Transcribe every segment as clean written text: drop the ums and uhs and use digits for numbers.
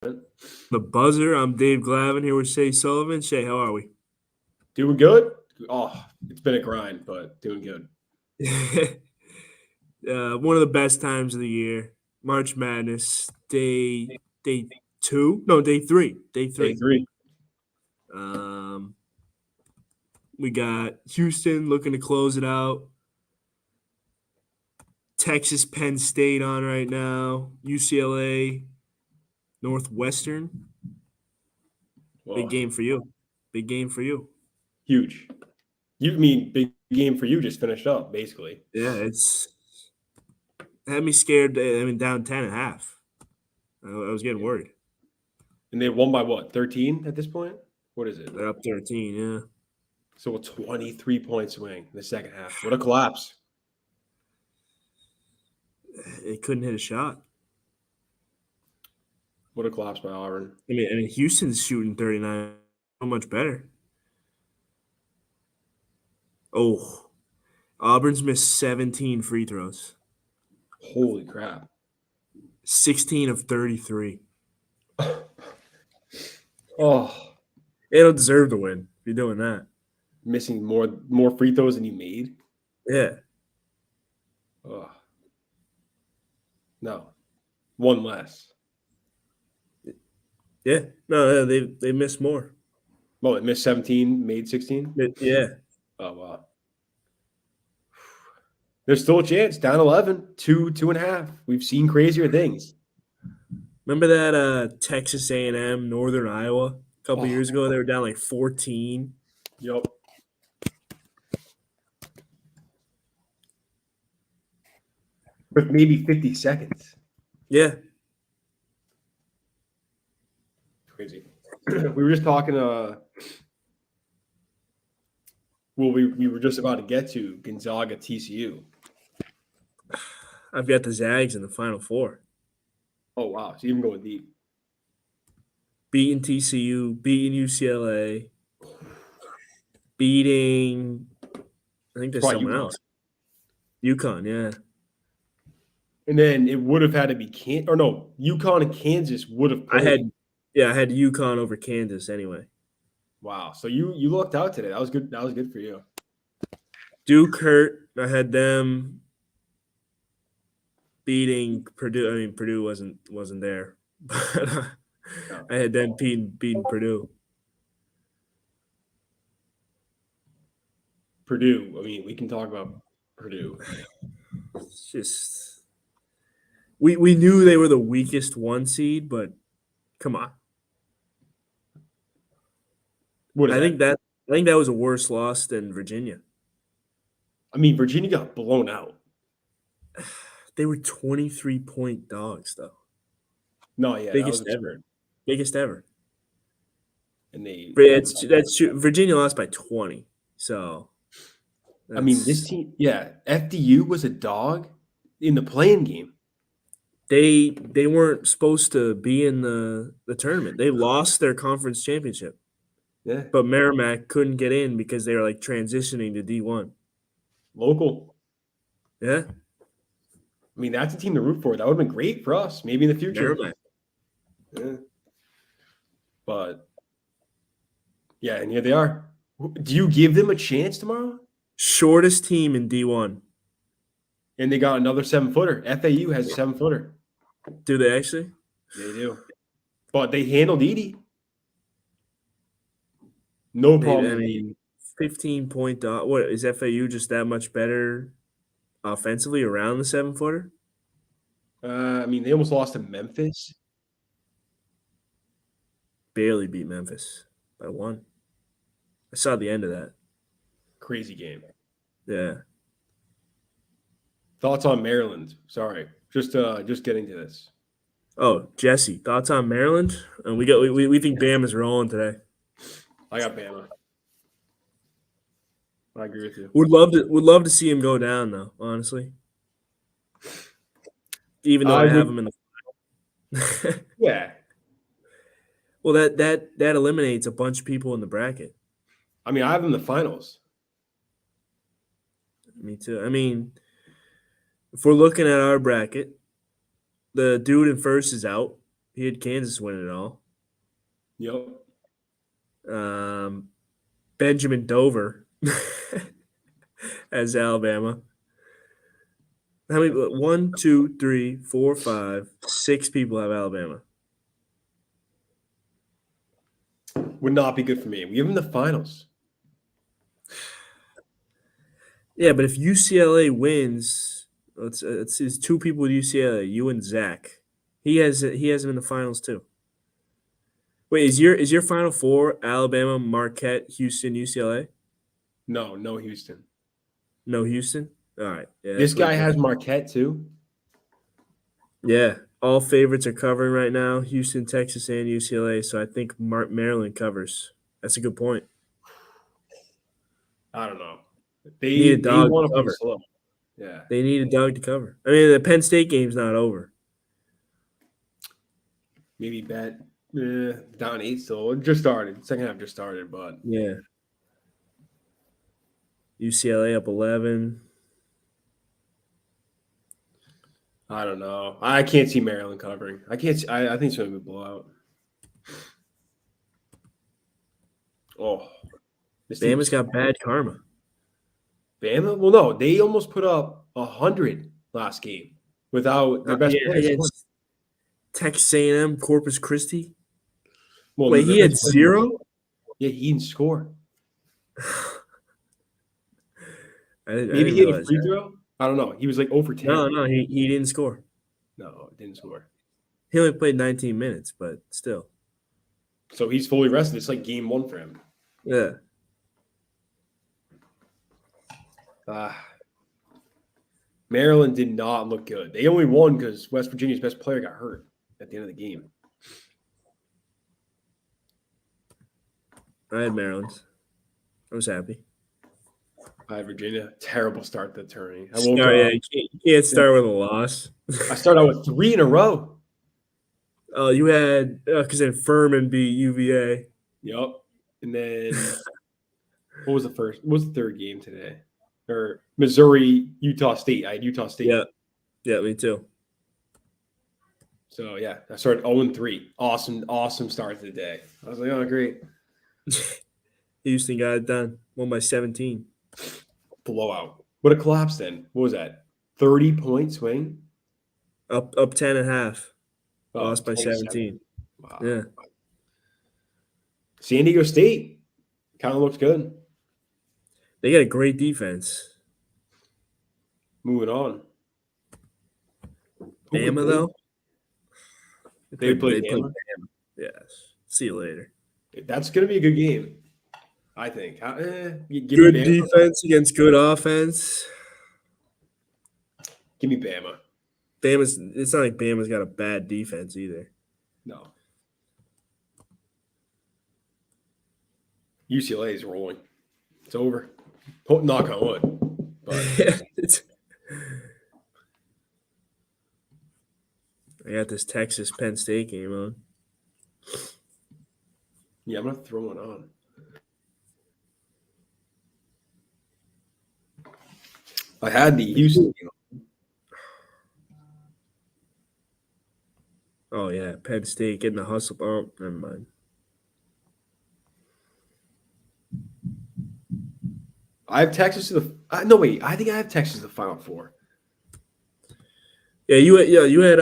The buzzer. I'm Dave Glavin here with Shay Sullivan. Shay, how are we? Doing good? Oh, it's been a grind, but doing good. One of the best times of the year, March Madness, day 2, no, day 3, day Day 3. three. Um, we got Houston looking to close it out. Texas, Penn State on right now. UCLA, Northwestern. Big Well, game for you. Big game for you. huge. You mean big game for you just finished up, basically. Yeah, it's had me scared. Down 10.5. I was getting worried. And they won by what, 13 at this point? What is it? They're up 13, yeah. So a 23-point swing in the second half. What a collapse. It couldn't hit a shot. What a collapse by Auburn. Houston's shooting 39, so much better. Oh, Auburn's missed 17 free throws, Holy crap. 16 of 33. Oh, They don't deserve to win if you're doing that. missing more free throws than you made? Yeah. Oh. No. One less. Yeah. No, they missed more. Well, they missed 17, made 16? Yeah. Oh, wow. There's still a chance. Down 11, 2.5. We've seen crazier things. Remember that Texas A&M, Northern Iowa a couple years ago? They were down like 14. Yep. With maybe 50 seconds. Yeah. Crazy. We were just talking we were just about to get to Gonzaga TCU. I've got the Zags in the Final Four. Oh, wow. So even going deep. Beating TCU, beating UCLA, beating I think there's Probably someone UConn. else. UConn, yeah. And then it would have had to be UConn and Kansas would have played. I had UConn over Kansas anyway. Wow. So you lucked out today. That was good. That was good for you. Duke hurt. I had them beating Purdue. Purdue wasn't there. But I had them beating Purdue. Purdue. We can talk about Purdue. It's just we knew they were the weakest 1 seed, but come on. What is I think that was a worse loss than Virginia. Virginia got blown out. They were 23-point dogs, though. No, yeah, biggest ever. And that's true. Virginia lost by 20. So, this team, FDU was a dog in the playing game. They weren't supposed to be in the tournament. They lost their conference championship. Yeah. But Merrimack couldn't get in because they were like transitioning to D1. Local. Yeah. That's a team to root for. That would have been great for us, maybe in the future. Merrimack. Yeah. But, yeah, and here they are. Do you give them a chance tomorrow? Shortest team in D1. And they got another 7-footer. FAU has a 7-footer. Do they actually? They do. But they handled Edie. No problem. 15-point dog. What is FAU just that much better offensively around the 7-footer? They almost lost to Memphis. Barely beat Memphis by 1. I saw the end of that. Crazy game. Yeah. Thoughts on Maryland? Sorry, just getting to this. Oh, Jesse, thoughts on Maryland? And we think Bam is rolling today. I got Bama. I agree with you. Would love to see him go down though, honestly. Even though I have him in the Yeah. Well, that eliminates a bunch of people in the bracket. I have him in the finals. Me too. If we're looking at our bracket, the dude in first is out. He had Kansas win it all. Yep. Benjamin Dover as Alabama. How many? 1, 2, 3, 4, 5, 6 people have Alabama. Would not be good for me. We have him in the finals. Yeah, but if UCLA wins, it's 2 people with UCLA. You and Zach. He has him in the finals too. Wait, is your Final Four Alabama, Marquette, Houston, UCLA? No Houston. No Houston. All right. Yeah, This that's way guy has different. Marquette too. Yeah, all favorites are covering right now: Houston, Texas, and UCLA. So I think Maryland covers. That's a good point. I don't know. Need a They dog to want to play cover. slow. Yeah. They need a dog to cover. I mean, the Penn State game's not over. Maybe bet down 8 still. It just started. Second half just started, but Yeah. UCLA up 11. I don't know. I can't see Maryland covering. I can't. I think it's going to be a blowout. Oh, this Bama's team's got bad karma. Bama. Well, no, they almost put up 100 last game without their best Yeah, player. against Texas A&M, Corpus Christi. Well, Wait, their he had best player- 0? Yeah, he didn't score. I Maybe didn't he had a realize free that. throw. I don't know. He was like over 10. No, he didn't score. No, didn't score. He only played 19 minutes, but still. So he's fully rested. It's like game 1 for him. Yeah. Maryland did not look good. They only won because West Virginia's best player got hurt at the end of the game. I had Maryland. I was happy. I had Virginia. Terrible start to the tourney. I woke Start, yeah, up. you can't start with a loss. I started out with 3 in a row. Oh, you had because then Furman beat UVA. Yep. And then what was the third game today? Or Missouri, Utah State. I had Utah State. Yeah, me too. So yeah, I started 0-3. Awesome start to the day. I was like, oh great. Houston got it done. Won by 17. Blowout. What a collapse then. What was that? 30-point swing? Up 10.5. Oh, Lost by 27. 17. Wow. Yeah. San Diego State kind of looks good. They got a great defense. Moving on. Who Bama, would though? They played played Bama? Bama. Yes. See you later. That's going to be a good game, I think. Give me Good Bama. defense against good offense. Give me Bama. It's not like Bama's got a bad defense either. No. UCLA is rolling. It's over. Knock on wood. But I got this Texas Penn State game on. yeah, I'm going to throw one on. I had the Houston game. Oh, yeah. Penn State getting the hustle. Oh, never mind. I have Texas to the no wait. I think I have Texas to the Final Four. Yeah, you had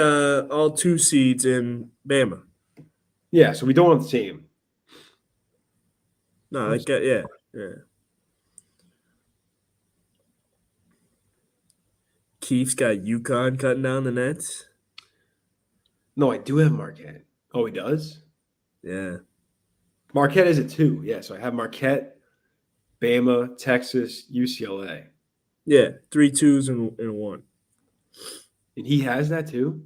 all 2 seeds in Bama. Yeah, so we don't have the same. No, yeah. Keith's got UConn cutting down the nets. No, I do have Marquette. Oh, he does? Yeah. Marquette is a 2. Yeah, so I have Marquette, Bama, Texas, UCLA. Yeah, 3 2s and a 1. And he has that too?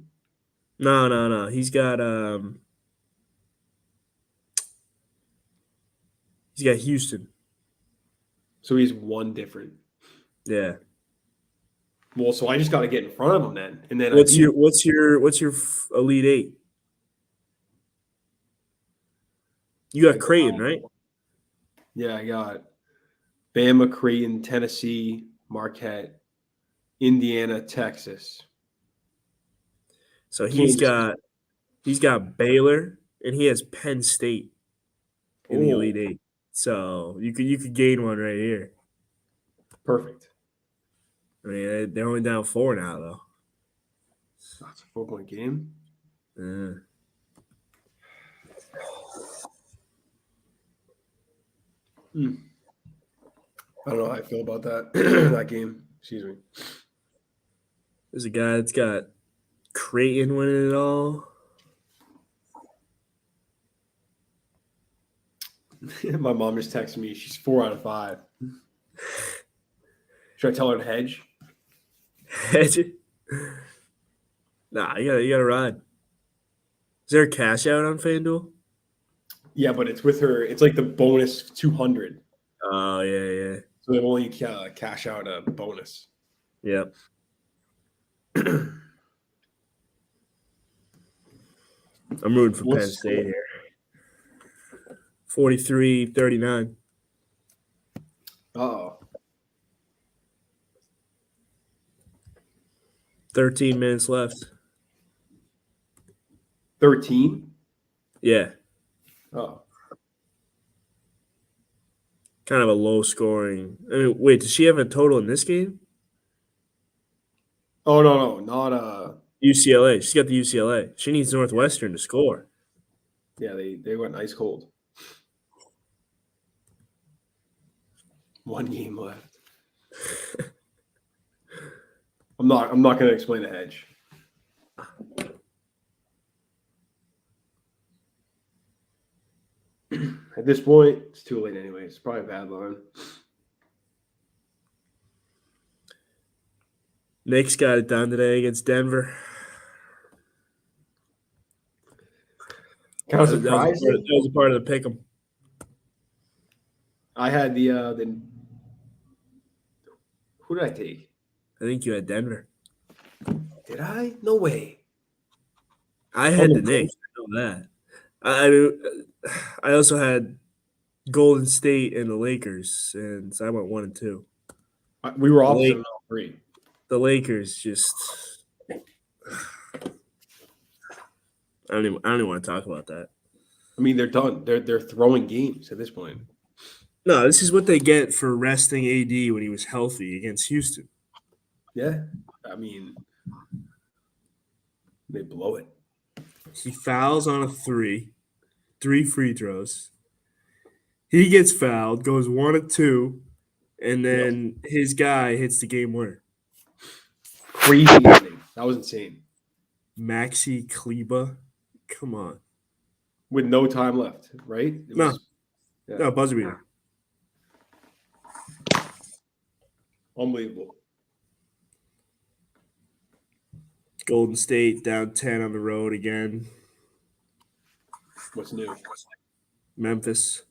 No. He's got Houston. So he's 1 different. Yeah. Well, so I just got to get in front of him then. And then What's your Elite 8? You got Creighton, right? Yeah, I got Bama, Creighton, Tennessee, Marquette, Indiana, Texas. So he's got He's got Baylor, and he has Penn State in the Elite Oh, Eight. So you could gain one right here. perfect. I mean, they're only down 4 now, though. That's a 4-point game. Yeah. I don't know how I feel about that that game. Excuse me. There's a guy that's got Creighton winning it all. My mom just texted me. She's 4 out of 5. Should I tell her to hedge? Nah, you gotta ride. Is there a cash out on FanDuel? Yeah, but it's with her. It's like the bonus 200. Oh yeah. So they only cash out a bonus. Yep. I'm rooting for Penn State here. 43-39. Uh-oh. 13 minutes left. 13? Yeah. Oh. Kind of a low scoring. I mean, wait, does she have a total in this game? Oh, no. Not UCLA. She's got the UCLA. She needs Northwestern to score. yeah, they went ice cold. 1 game left. I'm not gonna explain the hedge. At this point, it's too late anyway. It's probably a bad line. Knicks got it done today against Denver. Kind of That surprising. was a part of the pick 'em. I had the who did I take? I think you had Denver. Did I? No way. I had the Knicks. I know that. I also had Golden State and the Lakers, and so I went 1 and 2. We were opposite on all 3. The Lakers just. I don't even want to talk about that. I mean, they're done. They're throwing games at this point. No, this is what they get for resting AD when he was healthy against Houston. Yeah, I mean, they blow it. He fouls on a 3 free throws. He gets fouled, goes 1 and 2, and then his guy hits the game winner. Crazy ending. That was insane. Maxi Kleba, come on. With no time left, right? No, buzzer beater. Unbelievable. Golden State down 10 on the road again. What's new? Memphis.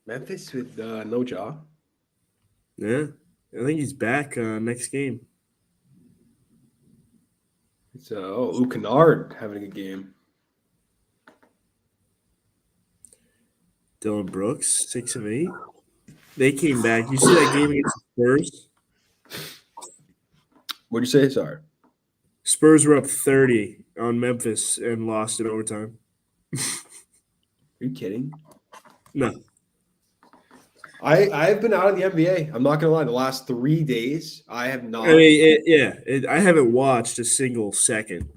Memphis with no jaw. Yeah, I think he's back next game. It's Luke Kennard having a good game. Dylan Brooks, 6 of 8. They came back. You see that game against the Spurs? What'd you say? Sorry. Spurs were up 30 on Memphis and lost in overtime. Are you kidding? No. I've been out of the NBA. I'm not gonna lie. The last 3 days, I have not. I mean, I haven't watched a single second.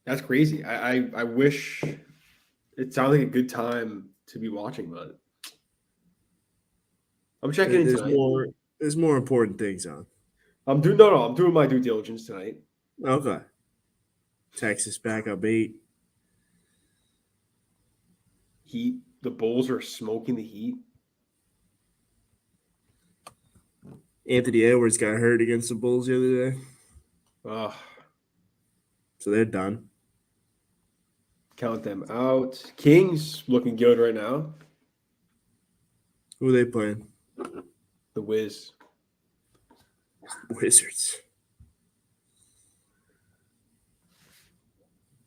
That's crazy. I wish it sounds like a good time to be watching, but I'm checking in tonight. There's more important things on. I'm doing my due diligence tonight. Okay. Texas back up 8. Heat. The Bulls are smoking the Heat. Anthony Edwards got hurt against the Bulls the other day. Ugh. So they're done. Count them out. Kings looking good right now. Who are they playing? The Wiz. Wizards.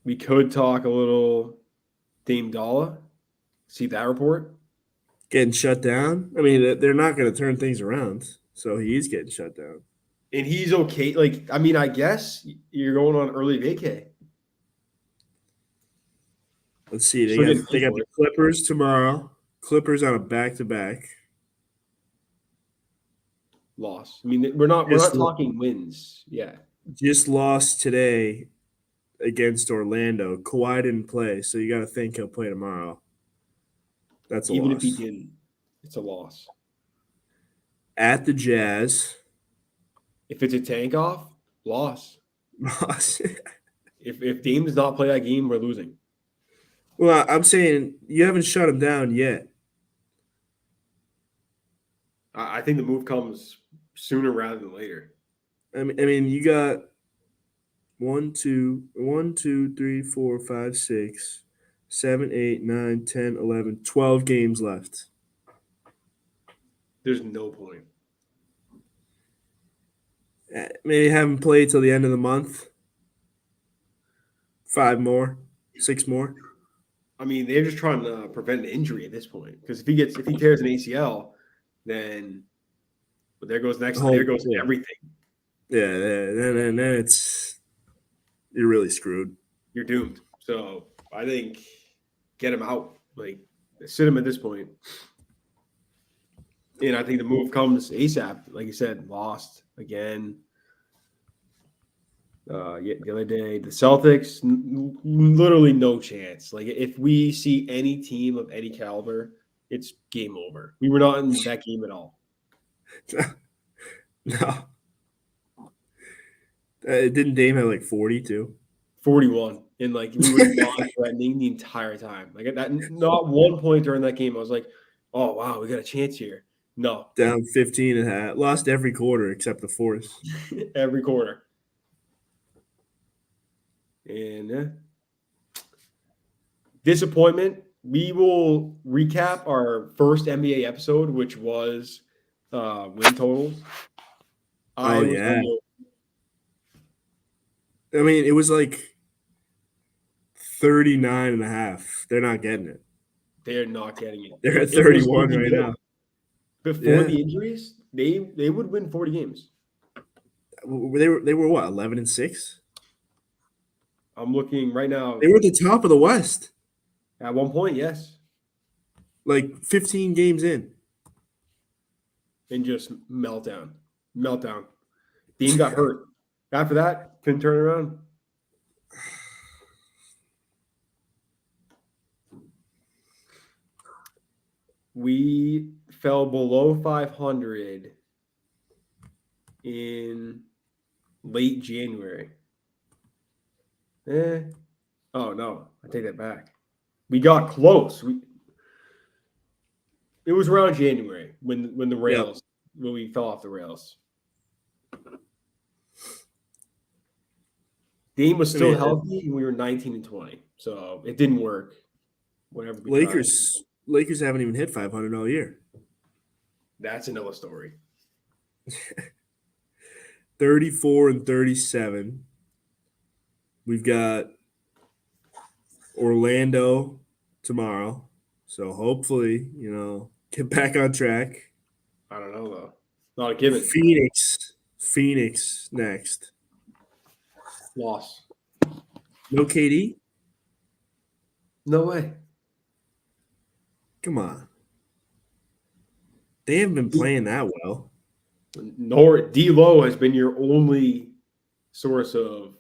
We could talk a little Dame Dollar. See that report? Getting shut down. I mean, they're not going to turn things around, so he is getting shut down. And he's okay. Like, I mean, I guess you're going on early vacay. Let's see. Still getting They paid got for the it. Clippers tomorrow. Clippers on a back-to-back. Loss. I mean, we're not talking wins. Yeah. Just lost today against Orlando. Kawhi didn't play, so you got to think he'll play tomorrow. That's a Even if he loss. didn't, it's a loss. At the Jazz. If it's a tank off, loss. Loss. If Dame does not play that game, we're losing. Well, I'm saying you haven't shut him down yet. I think the move comes sooner rather than later. I mean, you got 1, 2, 3, 4, 5, 6, 7, 8, 9, 10, 11, 12 games left. There's no point. Maybe have him play till the end of the month. 5 more, 6 more. I mean, they're just trying to prevent an injury at this point. Because if he tears an ACL, then there goes everything. Yeah, then you're really screwed. You're doomed. So I think get him out. Like sit him at this point. And I think the move comes ASAP. Like you said, lost again. The other day, the Celtics, literally no chance. Like if we see any team of any caliber, it's game over. We were not in that game at all. No. Didn't Dame have like 40 too? 41. And like we were non-threatening the entire time. Like that, not one point during that game, I was like, oh wow, we got a chance here. No. Down 15 and a half. Lost every quarter except the fourth. Every quarter. And disappointment. We will recap our first NBA episode, which was win totals. Oh, yeah. I mean, it was like 39 and a half. They're not getting it. They're not getting it. They're at 31 right now. Before the injuries, they would win 40 games. They were what, 11 and 6? I'm looking right now. They were at the top of the West. At one point, yes. Like 15 games in. And just meltdown. Dean got hurt. After that, couldn't turn around. We fell below 500 in late January. Oh, no. I take that back. We got close. It was around January when the rails, when we fell off the rails. Dame was still healthy, and we were 19 and 20. So it didn't work. Whatever. Lakers haven't even hit 500 all year. That's another story. 34 and 37. We've got Orlando tomorrow. So hopefully, get back on track. I don't know, though. Not a given. Phoenix next. Loss. No KD? No way. Come on. They haven't been playing that well. Nor D'Lo has been your only source of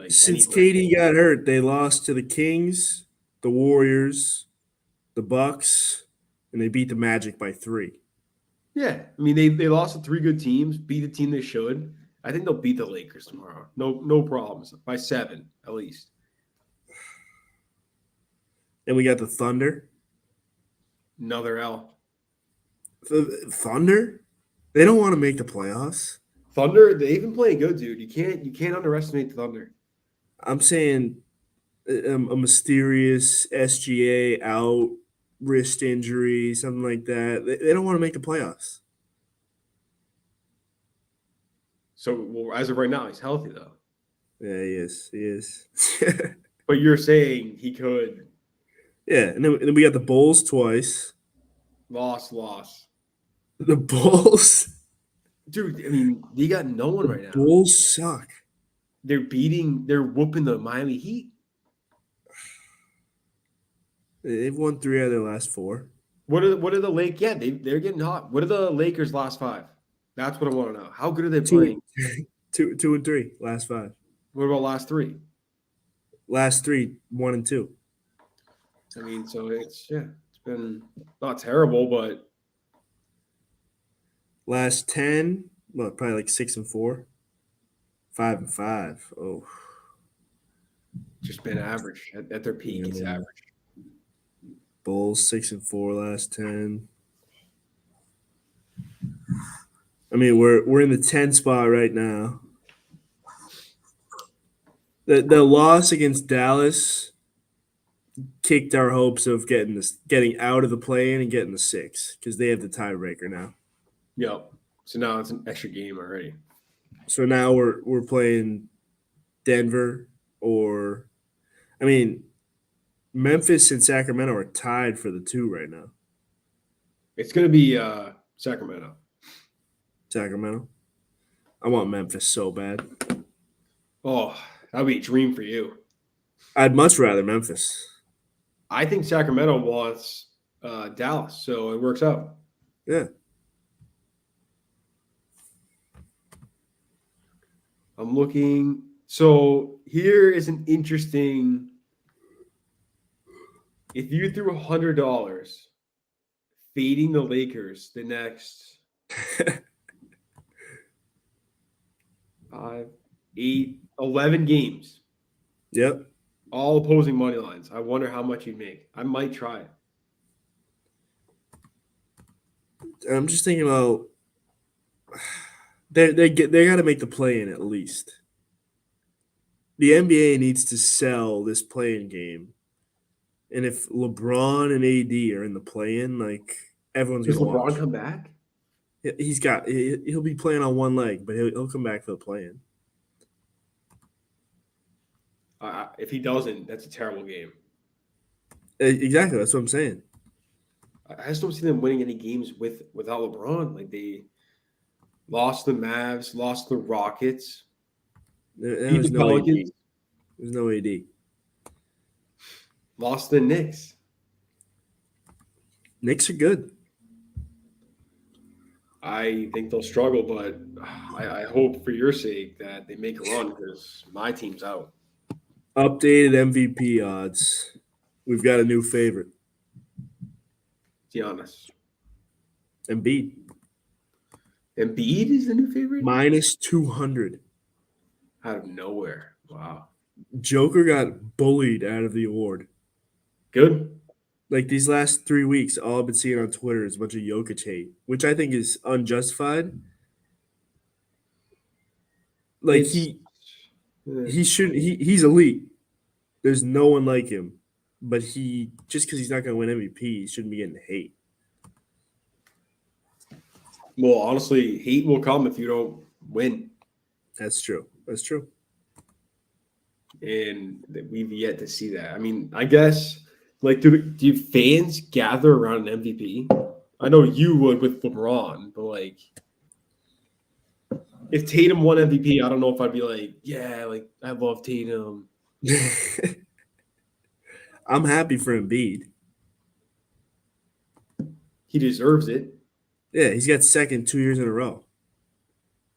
since KD got hurt. They lost to the Kings, the Warriors, the Bucks, and they beat the Magic by 3. Yeah, I mean they lost to 3 good teams, beat a team they should. I think they'll beat the Lakers tomorrow. No problems. By 7 at least. And we got the Thunder. Another L. The Thunder? They don't want to make the playoffs. Thunder, they've been playing good, dude. You can't underestimate the Thunder. I'm saying a mysterious SGA out, wrist injury, something like that. They don't want to make the playoffs. So, as of right now, he's healthy, though. Yeah, he is. But you're saying he could. Yeah, and then we got the Bulls twice. Loss. The Bulls. Dude, I mean, they got no one The right now. Bulls suck. They're whooping the Miami Heat. They've won 3 out of their last 4. What are the Lakers? Yeah, they're getting hot. What are the Lakers' last 5? That's what I want to know. How good are they playing? 2 and 3 last 5. What about last 3? Last 3, 1 and 2. I mean, so it's been not terrible, but Last 10, well, probably like 6 and 4, 5 and 5. Oh, just been average at their peak. It's average. Bulls 6 and 4 last 10. I mean, we're in the 10 spot right now. The loss against Dallas kicked our hopes of getting out of the play-in and getting the 6 because they have the tiebreaker now. Yep. So now it's an extra game already. So now we're playing Denver or, I mean, Memphis and Sacramento are tied for the 2 right now. It's going to be Sacramento. Sacramento. I want Memphis so bad. Oh, that'd be a dream for you. I'd much rather Memphis. I think Sacramento wants Dallas, so it works out. Yeah. I'm looking. So here is an interesting. If you threw $100 fading the Lakers the next 5, 8, 11 games, Yep. all opposing money lines, I wonder how much you'd make. I might try it. I'm just thinking about they got to make the play-in at least. The NBA needs to sell this play-in game, and if LeBron and AD are in the play-in, like everyone's Does gonna LeBron watch. come back? He'll be playing on one leg, but he'll come back for the play-in. If he doesn't, that's a terrible game. Exactly, that's what I'm saying. I just don't see them winning any games without LeBron. Like they lost the Mavs, lost the Rockets, beat There's the no AD. Pelicans, There's no AD. lost the Knicks. Knicks are good. I think they'll struggle, but I hope for your sake that they make a run because my team's out. Updated MVP odds. We've got a new favorite. Giannis. Embiid. Embiid is the new favorite? Minus 200. Out of nowhere. Wow. Joker got bullied out of the award. Good. Like these last 3 weeks, all I've been seeing on Twitter is a bunch of Jokic hate, which I think is unjustified. Like he's elite. There's no one like him. But just because he's not going to win MVP, he shouldn't be getting hate. Well, honestly, hate will come if you don't win. That's true. That's true. And we've yet to see that. I mean, I guess, like, do fans gather around an MVP? I know you would with LeBron, but, like, if Tatum won MVP, I don't know if I'd be like, yeah, like, I love Tatum. I'm happy for Embiid. He deserves it. Yeah, he's got second 2 years in a row.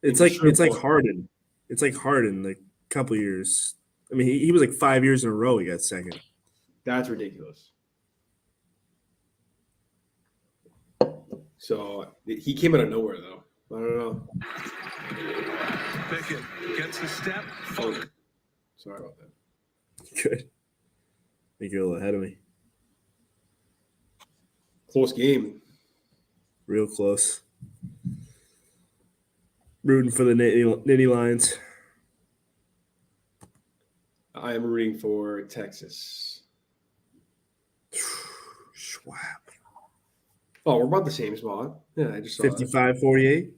It's like Harden. It's like Harden, like a couple years. I mean, he was like 5 years in a row he got second. That's ridiculous. So he came out of nowhere, though. I don't know. Pickett gets the step. Funk. Sorry about that. Good. I think you're a little ahead of me. Close game. Real close. Rooting for the Nitty Lions. I am rooting for Texas. Schwab. Oh, we're about the same spot. Yeah, I just saw 55-48.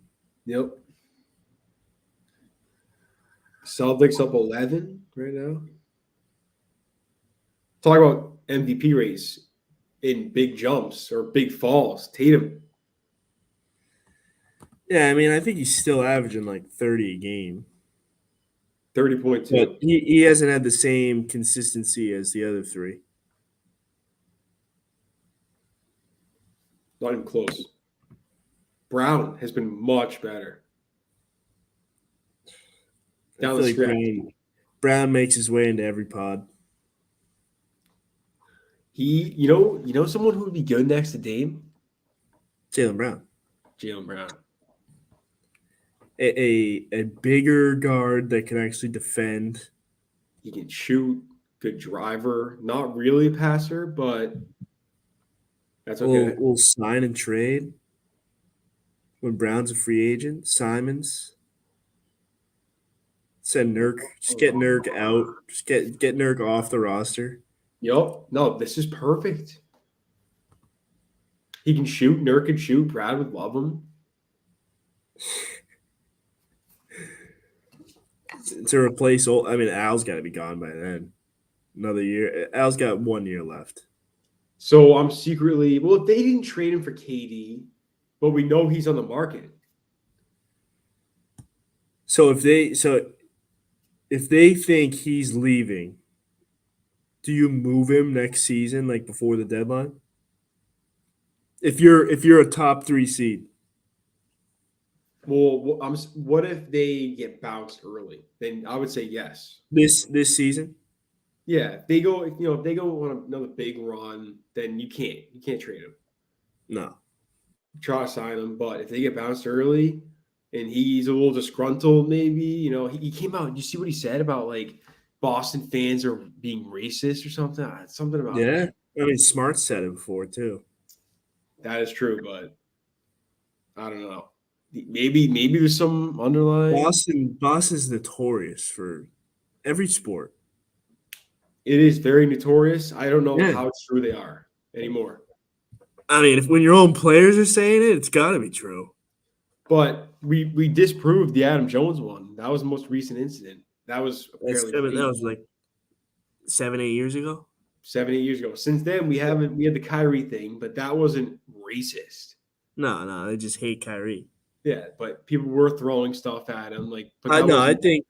Yep. Celtics up 11 right now. Talk about MVP race. in big jumps or big falls. Tatum. Yeah, I mean, I think he's still averaging like 30 a game. 30.2. But he hasn't had the same consistency as the other three. Not even close. Brown has been much better. I Down feel the like stretch. Brown makes his way into every pod. You know someone who would be good next to Dame? Jaylen Brown. Jaylen Brown. A bigger guard that can actually defend. He can shoot, good driver. Not really a passer, but that's okay. We'll sign and trade when Brown's a free agent. Simons. Send Nurk. Just get Nurk out. Just get Nurk off the roster. Yup. No, this is perfect. He can shoot. Nurk can shoot. Brad would love him. To replace old. I mean, Al's got to be gone by then. Another year. Al's got 1 year left. So I'm secretly if they didn't trade him for KD, but we know he's on the market. So if they think he's leaving, do you move him next season, like before the deadline? If you're a top 3 seed, Well, what if they get bounced early? Then I would say yes. this season, Yeah, if they go on another big run, then you can't trade him. no. Try to sign him, but if they get bounced early and he's a little disgruntled, maybe he came out. You see what he said about like Boston fans are being racist or something? Something about Yeah, that. I mean, Smart said it before too. That is true, but I don't know. Maybe there's some underlying. Boston's notorious for every sport. It is very notorious. I don't know Yeah. how true they are anymore. I mean, when your own players are saying it, it's got to be true. But we disproved the Adam Jones one. That was the most recent incident. That was apparently That was like 7-8 years ago. 7-8 years ago. Since then, we had the Kyrie thing, but that wasn't racist. No, they just hate Kyrie. Yeah, but people were throwing stuff at him. Like, but I that know. I wasn't- think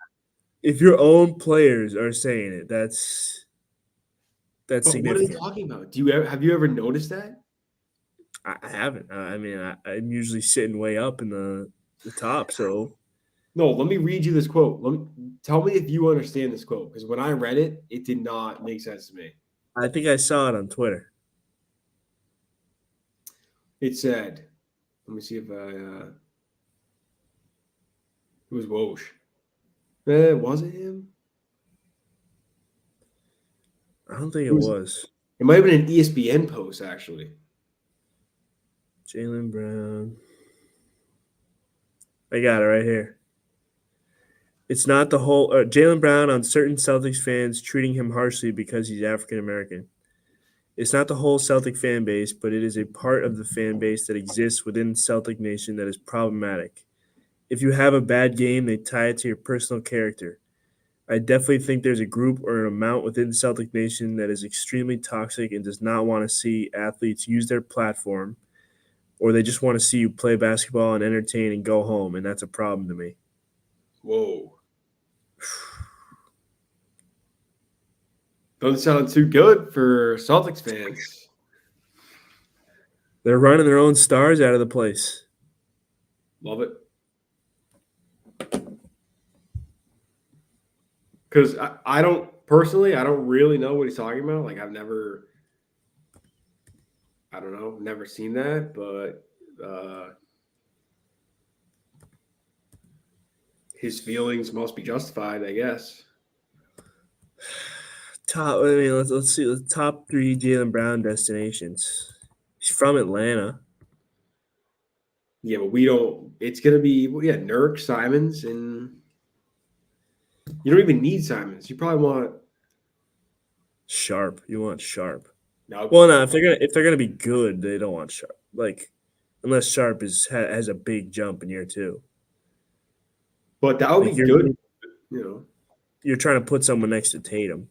if your own players are saying it, that's But what are they significant. talking about? Have you ever noticed that? I haven't. I mean, I'm usually sitting way up in the top. So No, let me read you this quote. Tell me if you understand this quote, because when I read it, it did not make sense to me. I think I saw it on Twitter. It said, let me see if it was Woj. Was it him? I don't think it Who's- was It might have been an ESPN post, actually. Jaylen Brown. I got it right here. It's not the whole Jaylen Brown on certain Celtics fans treating him harshly because he's African American. It's not the whole Celtic fan base, but it is a part of the fan base that exists within Celtic Nation that is problematic. If you have a bad game, they tie it to your personal character. I definitely think there's a group or an amount within Celtic Nation that is extremely toxic and does not want to see athletes use their platform, or they just want to see you play basketball and entertain and go home, and that's a problem to me. Whoa. Doesn't sound too good for Celtics fans. They're running their own stars out of the place. Love it. Because I don't really know what he's talking about. Like never seen that, but his feelings must be justified, I guess. Let's see the top 3 Jaylen Brown destinations. He's from Atlanta. Yeah, but we don't. It's gonna be Nurk, Simons, and you don't even need Simons. You probably want Sharp. You want Sharp. no. Well, no, if they're gonna be good, they don't want Sharp. Like, unless Sharp has a big jump in year 2. But that would Like, be good. You know, you're trying to put someone next to Tatum.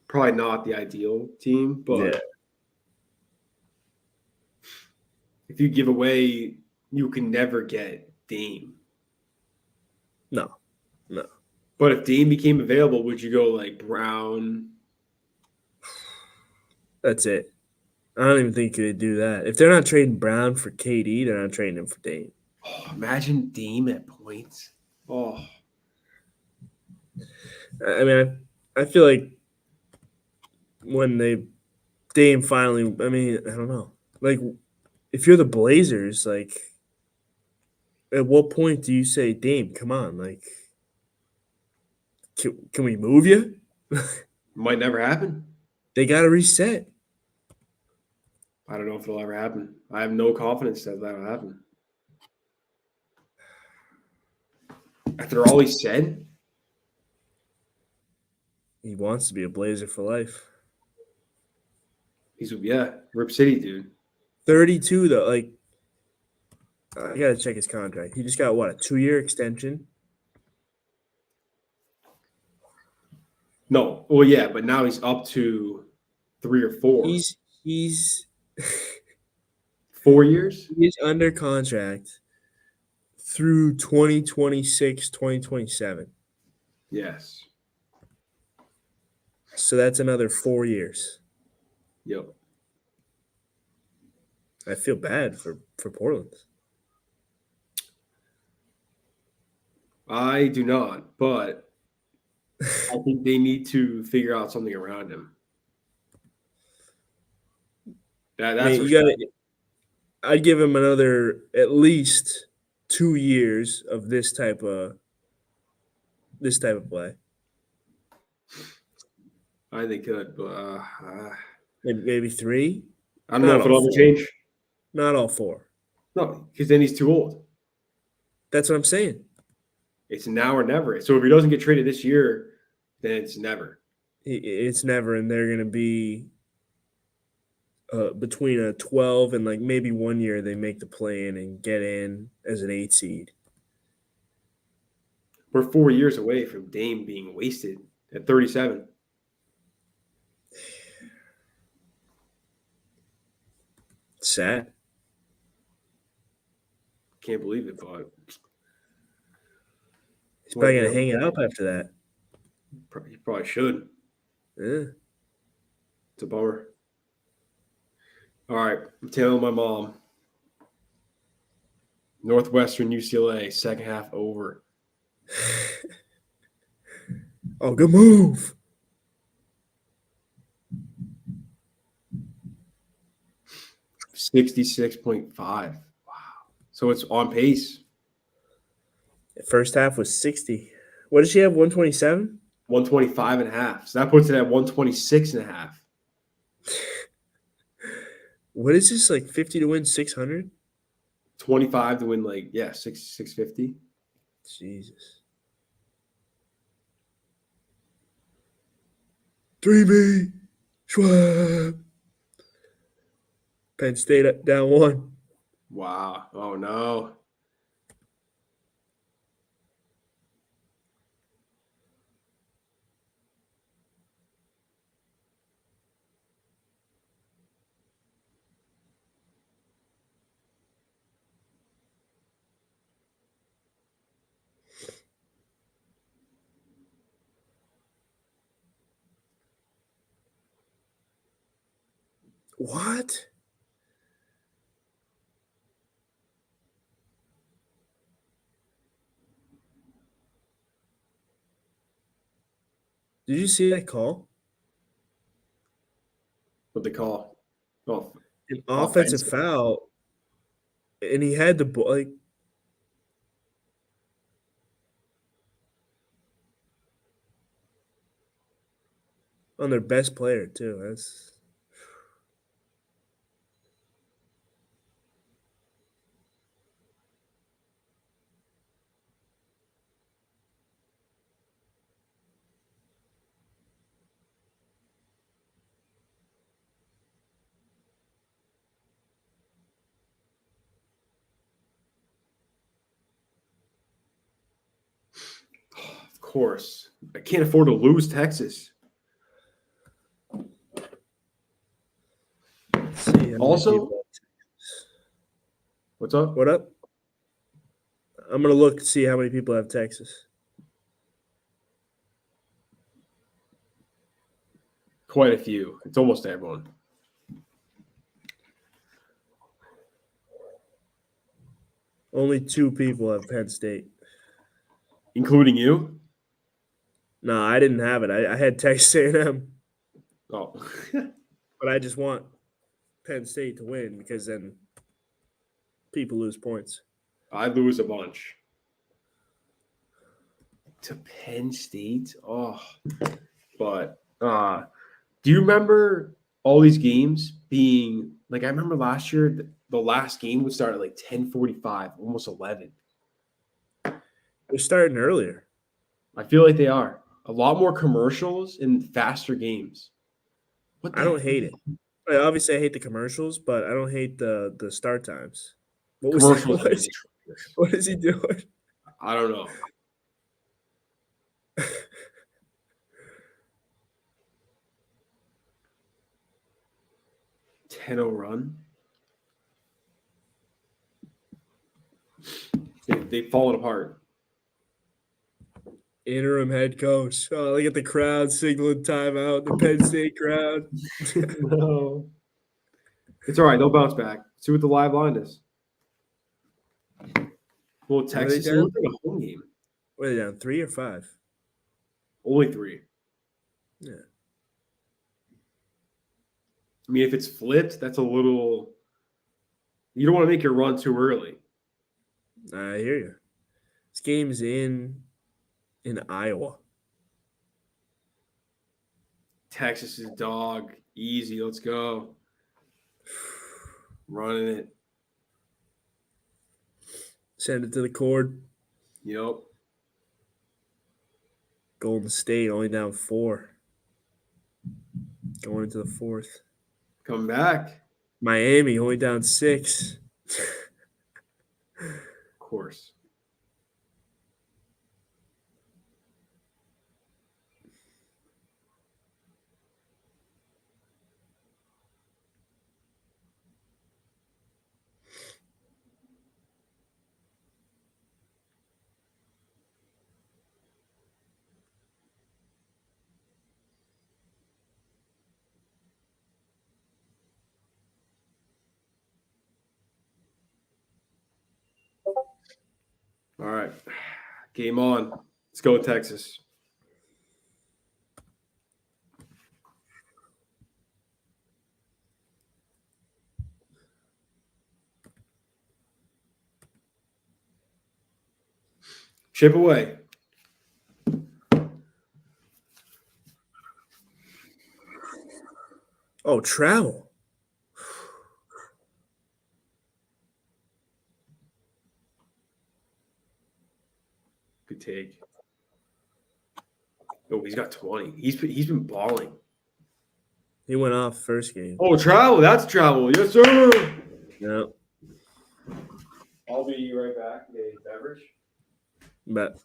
probably not the ideal team, but Yeah. if you give away, you can never get Dame. No. But if Dame became available, would you go like Brown? That's it. I don't even think they'd do that. If they're not trading Brown for KD, they're not trading him for Dame. Oh, imagine Dame at points. Oh, I mean, I feel like when Dame finally, I mean, I don't know. Like, if you're the Blazers, like, at what point do you say, Dame, come on, like, can we move you? might never happen. They got to reset. I don't know if it'll ever happen. I have no confidence that that'll happen. After all he said, He wants to be a Blazer for life. he's Rip City dude. 32 though, like, I gotta check his contract. He just got what, a 2-year extension? No, well, yeah, but now he's up to 3 or 4. He's 4 years. He's under contract through 2026, 2027. Yes. So that's another 4 years. Yep. I feel bad for Portland. I do not, but I think they need to figure out something around him. That's I mean, you got. I'd give him another at least 2 years of this type of play. I think could, but Maybe 3. I don't know Not if it'll all ever 4. change. Not all 4. No, because then he's too old. That's what I'm saying. It's now or never. So if he doesn't get traded this year, then it's never. It's never, and they're going to be between a 12 and like maybe 1 year they make the play in and get in as an 8 seed. We're 4 years away from Dame being wasted at 37. Sad. Can't believe it, but He's probably going to hang it up after that. he probably should. Yeah. It's a bummer. All right, I'm telling my mom. Northwestern UCLA, second half over. Oh, good move. $66.5. Wow. So it's on pace. The first half was 60. What did she have? 127? 125.5. So that puts it at 126.5. What is this, like 50 to win 600? 25 to win, like, 650. Jesus. 3B. Schwab. Penn State up, down 1. Wow. Oh, no. What? Did you see that call? What they call? Oh, An offensive foul, and he had the ball. Like, on their best player too. That's of course. I can't afford to lose Texas. let's see. Also- People- What's up? What up? I'm gonna look to see how many people have Texas. Quite a few. It's almost everyone. Only 2 people have Penn State. Including you? No, I didn't have it. I had Texas A&M, Oh. but I just want Penn State to win because then people lose points. I lose a bunch. To Penn State? Oh. But do you remember all these games being like I remember last year the last game would start at like 10:45, almost 11. They're starting earlier. I feel like they are. A lot more commercials and faster games. What the I don't heck? hate it. Obviously, I hate the commercials, but I don't hate the start times. What was Commercials. that? What is he doing? I don't know. Ten-0 run. They've fallen apart. Interim head coach. Oh, look at the crowd signaling timeout. The Penn State crowd. No. It's all right. They'll bounce back. See what the live line is. Well, Texas it down? looks like a home game. What are they down? 3 or 5? Only 3. Yeah. I mean, if it's flipped, that's a little. You don't want to make your run too early. I hear you. This game's in Iowa. Texas is dog. Easy. Let's go. Running it. Send it to the cord. Yep. Golden State only down 4. Going into the 4th. Come back. Miami only down 6. Of course. All right. Game on. Let's go, Texas. Chip away. Oh, travel. Good take. Oh, he's got 20. He's been balling. He went off first game. Oh, travel. That's travel. Yes, sir. No, I'll be right back. Get a beverage. but